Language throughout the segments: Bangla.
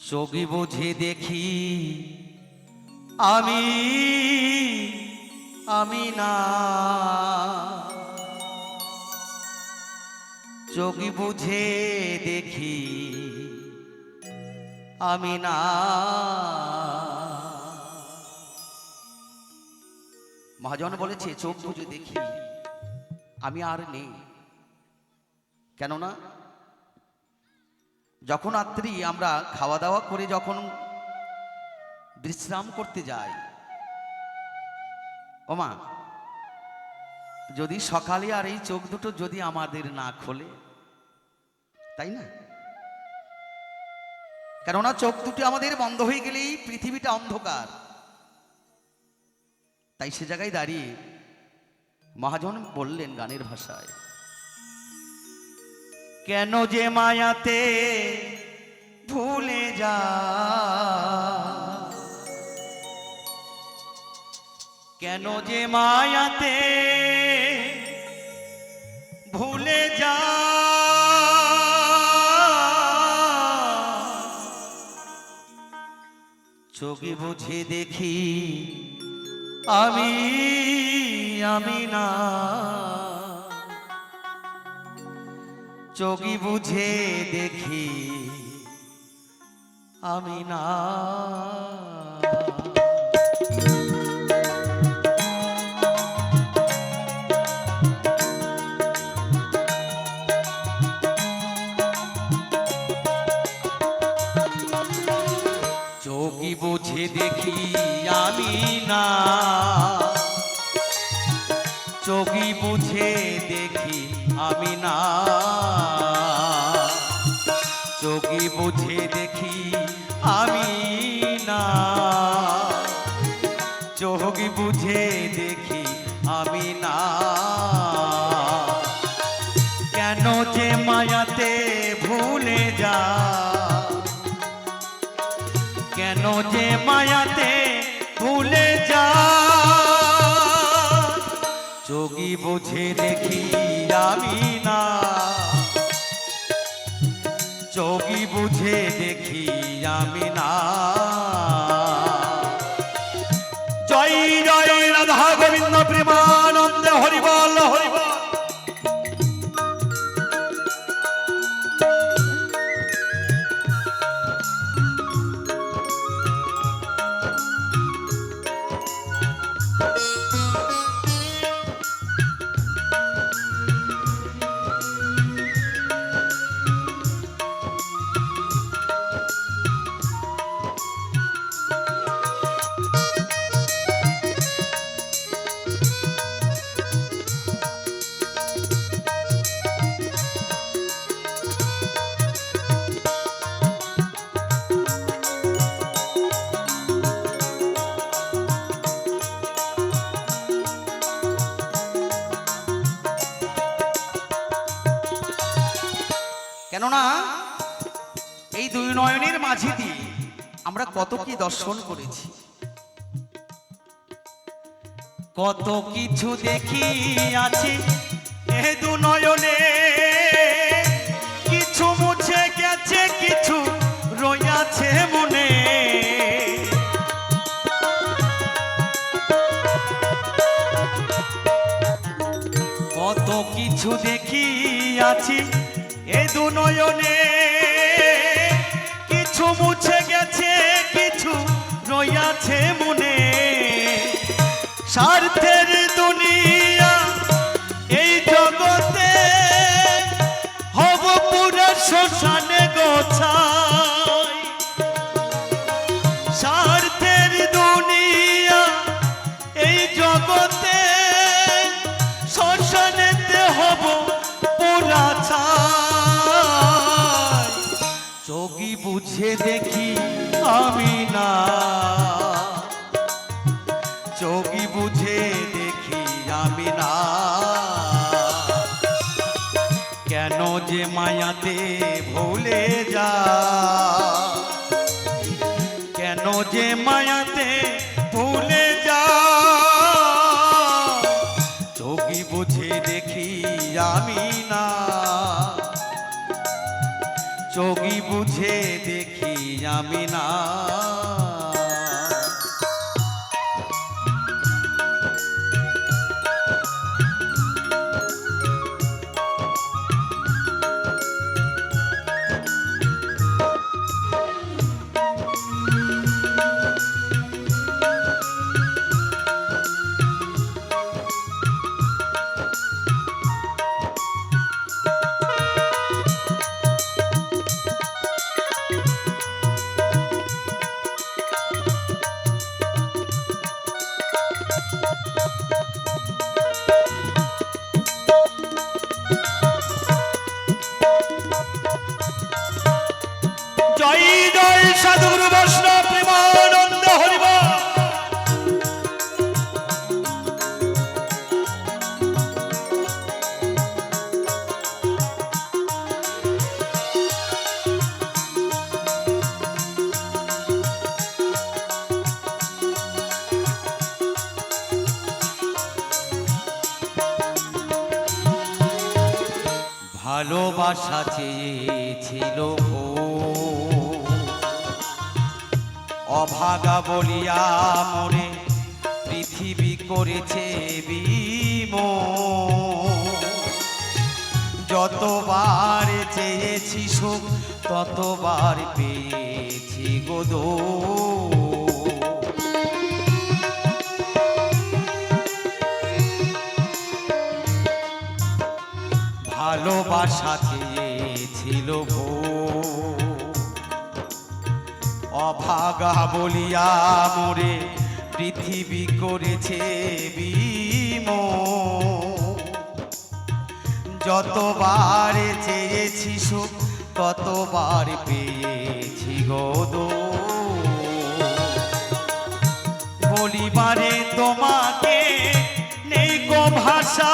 চোখে বুঝে দেখি আমি আমি না, চোখে বুঝে দেখি আমি না। মহাজন বলেছে চোখ বুঝে দেখি আমি আর নেই। কেননা যখন রাত্রি আমরা খাওয়া দাওয়া করে যখন বিশ্রাম করতে যাই, ওমা যদি সকালে আর এই চোখ দুটো যদি আমাদের না খোলে, তাই না? কেননা চোখ দুটো আমাদের বন্ধ হয়ে গেলেই পৃথিবীটা অন্ধকার। তাই সে জায়গায় দাঁড়িয়ে মহাজন বললেন গানের ভাষায়, কেন যে মায়াতে ভুলে যা, কেন যে মায়াতে ভুলে যা, চোখে বুঝে দেখি আমি আমি না, চোখে বুঝে দেখি আমি না। চোখে বুঝে দেখি আমি না, চোখে বুঝে দেখি আমি না, চোখে বুঝে দেখি আমি না, চোখে বুঝে দেখি আমি না। কেন যে মায়াতে ভুলে যা, কেন যে মায়াতে ভুলে যা, চোখে বুঝে দেখি আমি না, চোখে বুঝে দেখি আমি না। জয় জয় রাধা গোবিন্দ প্রেমানন্দে হরিবল হরিবল। কেননা এই দুই নয়নের মাঝে দিয়ে আমরা কত কি দর্শন করেছি, কত কিছু দেখি আছি এই দু নয়নে, কিছু মুছে গেছে কিছু রইয়াছে মনে। কত কিছু দেখি আছি এই দু নয়নে, কিছু মুছে গেছে কিছু রইয়াছে মনে। স্বার্থের দুনিয়া এই জগতে হব পুরো শ্মশানে গোছাই, স্বার্থের দুনিয়া এই জগতে শ্মশানেতে হব পুরা ছাই। চোখে বুঝে দেখি আমি না, চোখে বুঝে দেখি আমি না। কেন যে মায়াতে ভুলে যা, কেন যে মায়াতে ভুলে যা, চোখে বুঝে দেখি আমি না, চোখই বুঝে দেখি আমি না। জয় জয় সাধুগুরু বৈষ্ণব প্রেমানন্দ হরিবল। ভালোবাসা চেয়েছিল অভাগা বলিয়া মরে পৃথিবী করেছে বিমোহ। যতবার চেয়েছি সুখ ততবার পেয়েছি গো দোষ। ভালোবাসা চেয়েছিল অভাগা বলিয়া মোরে পৃথিবী করেছে বিমোহ। যতবার চেয়েছি সুখ ততবার পেয়েছি গো দোষ। বলিবারে তোমাকে নেই গো ভাষা,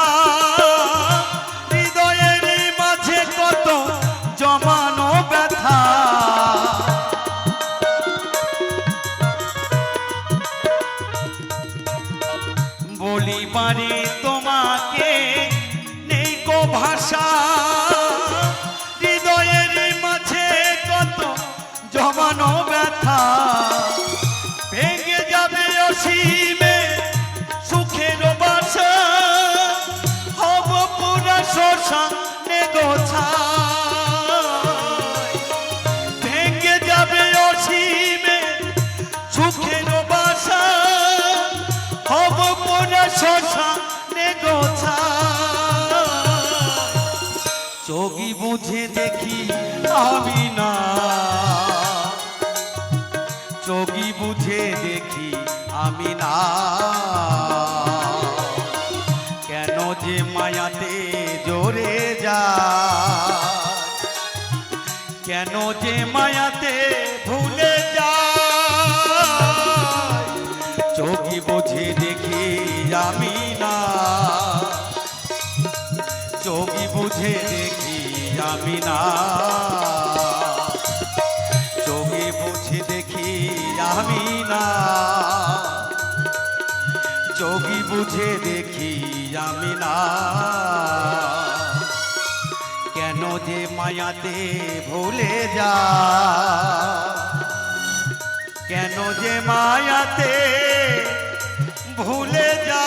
হৃদয়ের মাঝে কত জমানো ব্যথা। বলিবারে তোমাকে নেই গো ভাষা, হৃদয়ের মাঝে কত জমানো ব্যথা। ভেঙে যাবে অসীমে সুখের বাসা, হব পুরা শ্মশানে গোছায়। ভেঙে যাবে অসীমে সুখের বাসা, হব পুরা শ্মশানে গোছায়। চোখই বুঝে দেখি আমি না, চোখই বুঝে দেখি আমি না। কেন যে মায়াতে জোরে যায়, কেন যে মায়াতে ভুলে যায়। চোখই বুঝে দেখি আমি না, চোখই বুঝে দেখি আমি না। চোখে বুঝে দেখি আমি না, চোখই বুঝে দেখি আমি না। কেন যে মায়াতে ভুলে যা, কেন যে মায়াতে ভুলে যা।